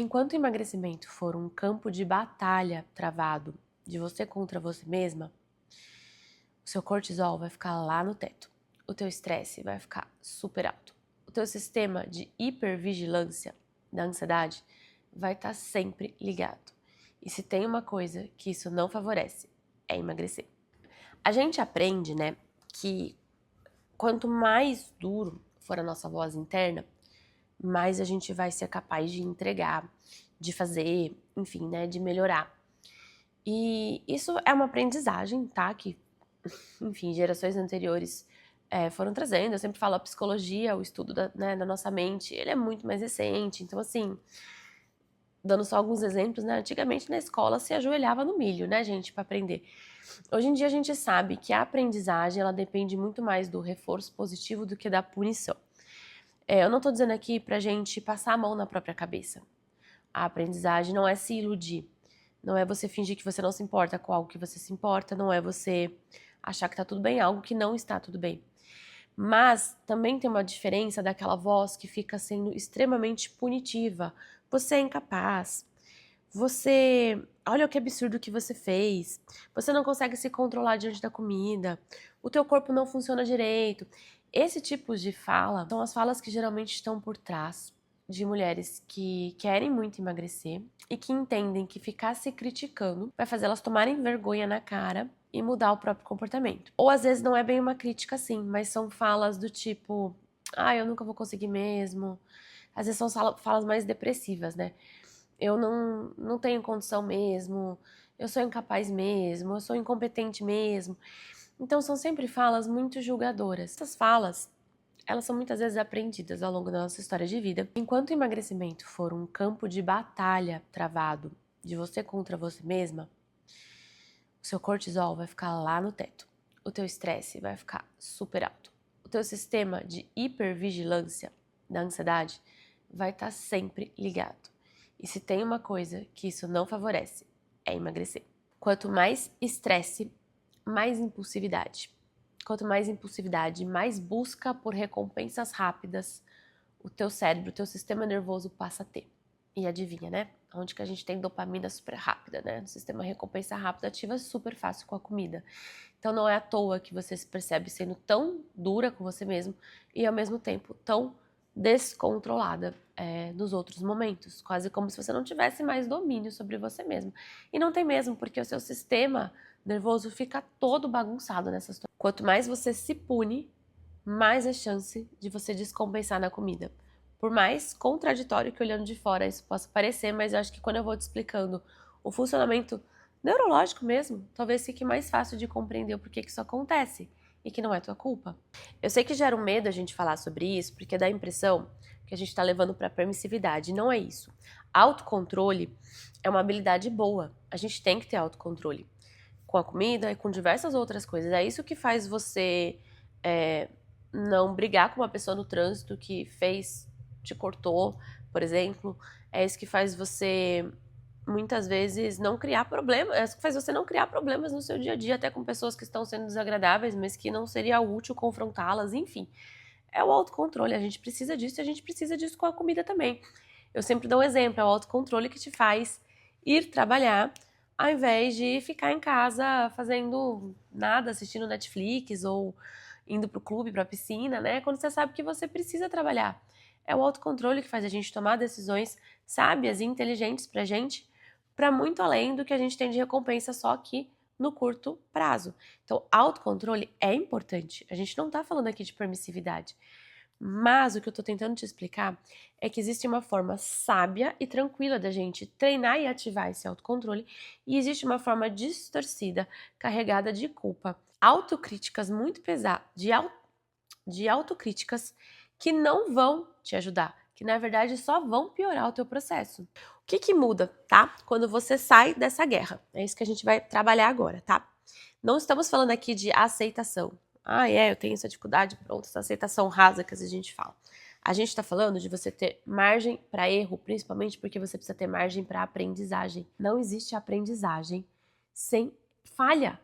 Enquanto o emagrecimento for um campo de batalha travado de você contra você mesma, o seu cortisol vai ficar lá no teto. O teu estresse vai ficar super alto. O teu sistema de hipervigilância da ansiedade vai estar sempre ligado. E se tem uma coisa que isso não favorece, é emagrecer. A gente aprende, né, que quanto mais duro for a nossa voz interna, mais a gente vai ser capaz de entregar, de fazer, enfim, né, de melhorar. E isso é uma aprendizagem, tá? Que, enfim, gerações anteriores foram trazendo. Eu sempre falo, a psicologia, o estudo da nossa mente, ele é muito mais recente. Então, assim, dando só alguns exemplos, né? Antigamente na escola se ajoelhava no milho, né, gente, para aprender. Hoje em dia a gente sabe que a aprendizagem, ela depende muito mais do reforço positivo do que da punição. Eu não tô dizendo aqui pra gente passar a mão na própria cabeça. A aprendizagem não é se iludir. Não é você fingir que você não se importa com algo que você se importa, não é você achar que tá tudo bem, algo que não está tudo bem. Mas também tem uma diferença daquela voz que fica sendo extremamente punitiva. Você é incapaz. Você, olha que absurdo que você fez. Você não consegue se controlar diante da comida. O teu corpo não funciona direito. Esse tipo de fala são as falas que geralmente estão por trás de mulheres que querem muito emagrecer e que entendem que ficar se criticando vai fazer elas tomarem vergonha na cara e mudar o próprio comportamento. Ou às vezes não é bem uma crítica assim, mas são falas do tipo, eu nunca vou conseguir mesmo. Às vezes são falas mais depressivas, né? Eu não tenho condição mesmo, eu sou incapaz mesmo, eu sou incompetente mesmo. Então são sempre falas muito julgadoras. Essas falas, elas são muitas vezes aprendidas ao longo da nossa história de vida. Enquanto o emagrecimento for um campo de batalha travado de você contra você mesma, o seu cortisol vai ficar lá no teto. O teu estresse vai ficar super alto. O teu sistema de hipervigilância da ansiedade vai estar sempre ligado. E se tem uma coisa que isso não favorece, é emagrecer. Quanto mais estresse, mais impulsividade. Quanto mais impulsividade, mais busca por recompensas rápidas o teu cérebro, o teu sistema nervoso passa a ter. E adivinha, né? Onde que a gente tem dopamina super rápida, né? O sistema recompensa rápida ativa super fácil com a comida. Então não é à toa que você se percebe sendo tão dura com você mesmo e ao mesmo tempo tão descontrolada nos outros momentos, quase como se você não tivesse mais domínio sobre você mesmo. E não tem mesmo, porque o seu sistema nervoso fica todo bagunçado nessa situação. Quanto mais você se pune, mais a chance de você descompensar na comida. Por mais contraditório que olhando de fora isso possa parecer, mas eu acho que quando eu vou te explicando o funcionamento neurológico mesmo, talvez fique mais fácil de compreender o porquê que isso acontece e que não é tua culpa. Eu sei que gera um medo a gente falar sobre isso, porque dá a impressão que a gente está levando para permissividade. Não é isso. Autocontrole é uma habilidade boa. A gente tem que ter autocontrole com a comida e com diversas outras coisas. É isso que faz você não brigar com uma pessoa no trânsito que te cortou, por exemplo. É isso que faz você muitas vezes não criar problemas, é isso que faz você não criar problemas no seu dia a dia, até com pessoas que estão sendo desagradáveis, mas que não seria útil confrontá-las, enfim. É o autocontrole, a gente precisa disso e a gente precisa disso com a comida também. Eu sempre dou um exemplo, é o autocontrole que te faz ir trabalhar ao invés de ficar em casa fazendo nada, assistindo Netflix ou indo pro clube, pra piscina, né? Quando você sabe que você precisa trabalhar. É o autocontrole que faz a gente tomar decisões sábias e inteligentes pra gente, pra muito além do que a gente tem de recompensa só aqui no curto prazo. Então, autocontrole é importante. A gente não tá falando aqui de permissividade. Mas o que eu tô tentando te explicar é que existe uma forma sábia e tranquila da gente treinar e ativar esse autocontrole, e existe uma forma distorcida, carregada de culpa. Autocríticas muito pesadas, de autocríticas que não vão te ajudar, que na verdade só vão piorar o teu processo. O que que muda, tá? Quando você sai dessa guerra. É isso que a gente vai trabalhar agora, tá? Não estamos falando aqui de aceitação. Eu tenho essa dificuldade, pronto, essa aceitação rasa que a gente fala. A gente está falando de você ter margem para erro, principalmente porque você precisa ter margem para aprendizagem. Não existe aprendizagem sem falha.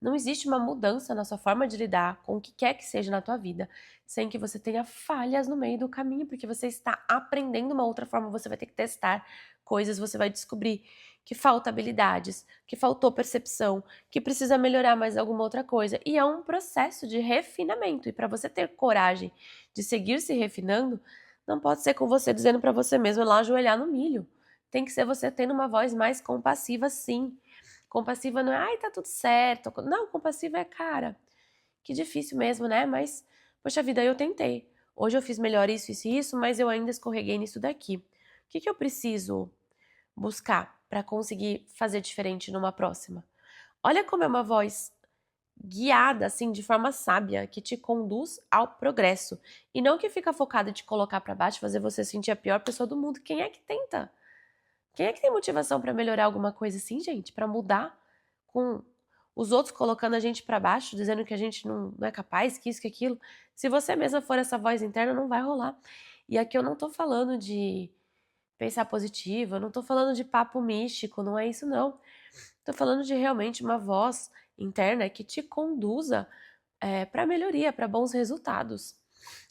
Não existe uma mudança na sua forma de lidar com o que quer que seja na tua vida, sem que você tenha falhas no meio do caminho, porque você está aprendendo uma outra forma, você vai ter que testar coisas, você vai descobrir que falta habilidades, que faltou percepção, que precisa melhorar mais alguma outra coisa. E é um processo de refinamento. E para você ter coragem de seguir se refinando, não pode ser com você dizendo para você mesmo lá ajoelhar no milho. Tem que ser você tendo uma voz mais compassiva, sim. Compassiva não é, ai, tá tudo certo. Não, compassiva é, cara, que difícil mesmo, né? Mas, poxa vida, eu tentei. Hoje eu fiz melhor isso, isso e isso, mas eu ainda escorreguei nisso daqui. O que eu preciso buscar para conseguir fazer diferente numa próxima? Olha como é uma voz guiada, assim, de forma sábia, que te conduz ao progresso. E não que fica focada em te colocar para baixo, fazer você sentir a pior pessoa do mundo. Quem é que tenta? Quem é que tem motivação para melhorar alguma coisa assim, gente? Para mudar com os outros colocando a gente para baixo, dizendo que a gente não é capaz, que isso, que aquilo. Se você mesma for essa voz interna, não vai rolar. E aqui eu não tô falando de pensar positivo, eu não tô falando de papo místico, não é isso não. Tô falando de realmente uma voz interna que te conduza para melhoria, para bons resultados.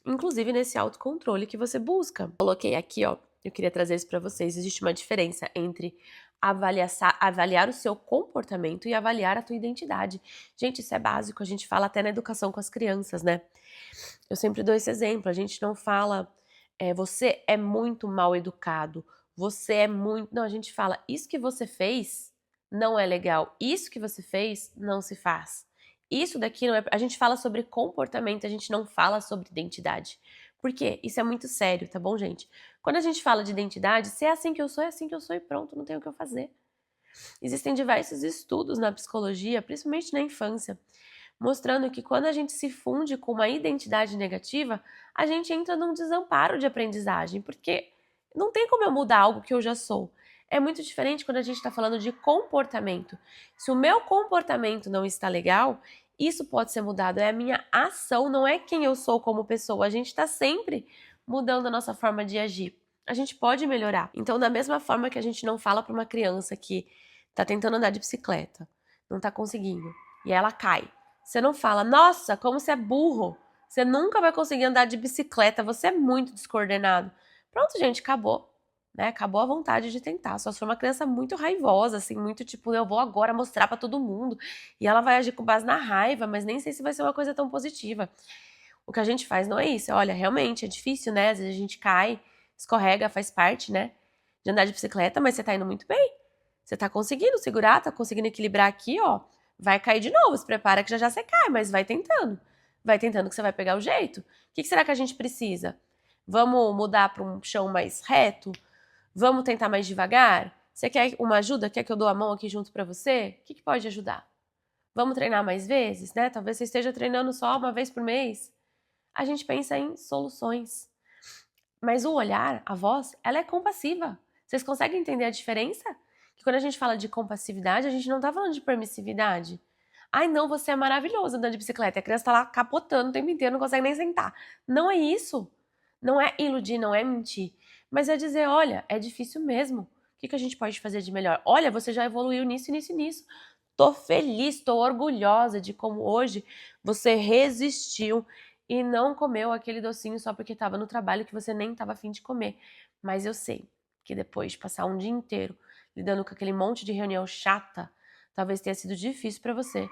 Inclusive nesse autocontrole que você busca. Coloquei aqui, ó, eu queria trazer isso para vocês. Existe uma diferença entre avaliar o seu comportamento e avaliar a tua identidade. Gente, isso é básico, a gente fala até na educação com as crianças, né? Eu sempre dou esse exemplo, a gente não fala, você é muito mal educado, você é muito... Não, a gente fala, isso que você fez não é legal, isso que você fez não se faz. Isso daqui não é... A gente fala sobre comportamento, a gente não fala sobre identidade. Por quê? Isso é muito sério, tá bom, gente? Quando a gente fala de identidade, se é assim que eu sou, é assim que eu sou e pronto, não tem o que eu fazer. Existem diversos estudos na psicologia, principalmente na infância, mostrando que quando a gente se funde com uma identidade negativa, a gente entra num desamparo de aprendizagem, porque não tem como eu mudar algo que eu já sou. É muito diferente quando a gente está falando de comportamento. Se o meu comportamento não está legal, isso pode ser mudado. É a minha ação, não é quem eu sou como pessoa. A gente está sempre mudando a nossa forma de agir. A gente pode melhorar. Então, da mesma forma que a gente não fala para uma criança que está tentando andar de bicicleta, não está conseguindo, e ela cai. Você não fala, nossa, como você é burro. Você nunca vai conseguir andar de bicicleta, você é muito descoordenado. Pronto, gente, acabou. Né? Acabou a vontade de tentar. Só se for uma criança muito raivosa, assim, muito tipo, eu vou agora mostrar pra todo mundo. E ela vai agir com base na raiva, mas nem sei se vai ser uma coisa tão positiva. O que a gente faz não é isso. Olha, realmente é difícil, né? Às vezes a gente cai, escorrega, faz parte, né? De andar de bicicleta, mas você tá indo muito bem. Você tá conseguindo segurar, tá conseguindo equilibrar aqui, ó. Vai cair de novo, se prepara que já já você cai, mas vai tentando. Vai tentando que você vai pegar o jeito. O que será que a gente precisa? Vamos mudar para um chão mais reto? Vamos tentar mais devagar? Você quer uma ajuda? Quer que eu dou a mão aqui junto para você? O que pode ajudar? Vamos treinar mais vezes, né? Talvez você esteja treinando só uma vez por mês. A gente pensa em soluções. Mas o olhar, a voz, ela é compassiva. Vocês conseguem entender a diferença? Que quando a gente fala de compassividade, a gente não tá falando de permissividade. Ai, não, você é maravilhoso andando de bicicleta. A criança tá lá capotando o tempo inteiro, não consegue nem sentar. Não é isso. Não é iludir, não é mentir. Mas é dizer, olha, é difícil mesmo. O que a gente pode fazer de melhor? Olha, você já evoluiu nisso, nisso e nisso. Tô feliz, tô orgulhosa de como hoje você resistiu e não comeu aquele docinho só porque estava no trabalho que você nem estava afim de comer. Mas eu sei que depois de passar um dia inteiro lidando com aquele monte de reunião chata, talvez tenha sido difícil para você.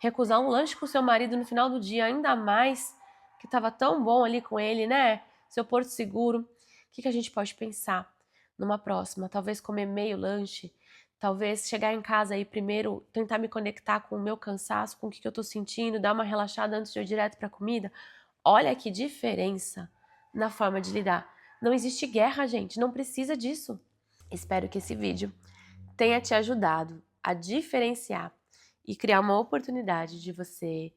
Recusar um lanche com seu marido no final do dia, ainda mais que estava tão bom ali com ele, né? Seu porto seguro. O que a gente pode pensar numa próxima? Talvez comer meio lanche, talvez chegar em casa aí primeiro, tentar me conectar com o meu cansaço, com o que eu tô sentindo, dar uma relaxada antes de eu ir direto pra comida. Olha que diferença na forma de lidar. Não existe guerra, gente, não precisa disso. Espero que esse vídeo tenha te ajudado a diferenciar e criar uma oportunidade de você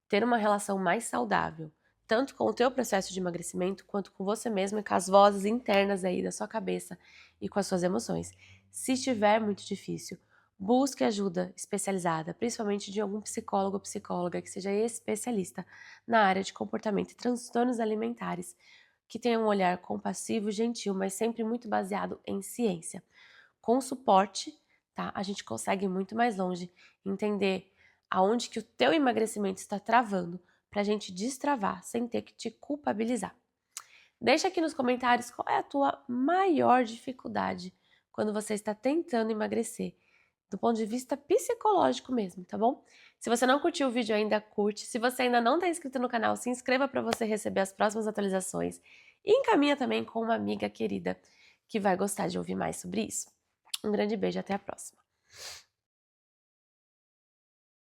ter uma relação mais saudável, tanto com o teu processo de emagrecimento, quanto com você mesmo e com as vozes internas aí da sua cabeça e com as suas emoções. Se estiver muito difícil, busque ajuda especializada, principalmente de algum psicólogo ou psicóloga que seja especialista na área de comportamento e transtornos alimentares, que tenha um olhar compassivo, gentil, mas sempre muito baseado em ciência. Com suporte, tá? A gente consegue ir muito mais longe, entender aonde que o teu emagrecimento está travando, pra gente destravar sem ter que te culpabilizar. Deixa aqui nos comentários qual é a tua maior dificuldade quando você está tentando emagrecer, do ponto de vista psicológico mesmo, tá bom? Se você não curtiu o vídeo ainda, curte. Se você ainda não está inscrito no canal, se inscreva para você receber as próximas atualizações. E encaminha também com uma amiga querida que vai gostar de ouvir mais sobre isso. Um grande beijo, até a próxima.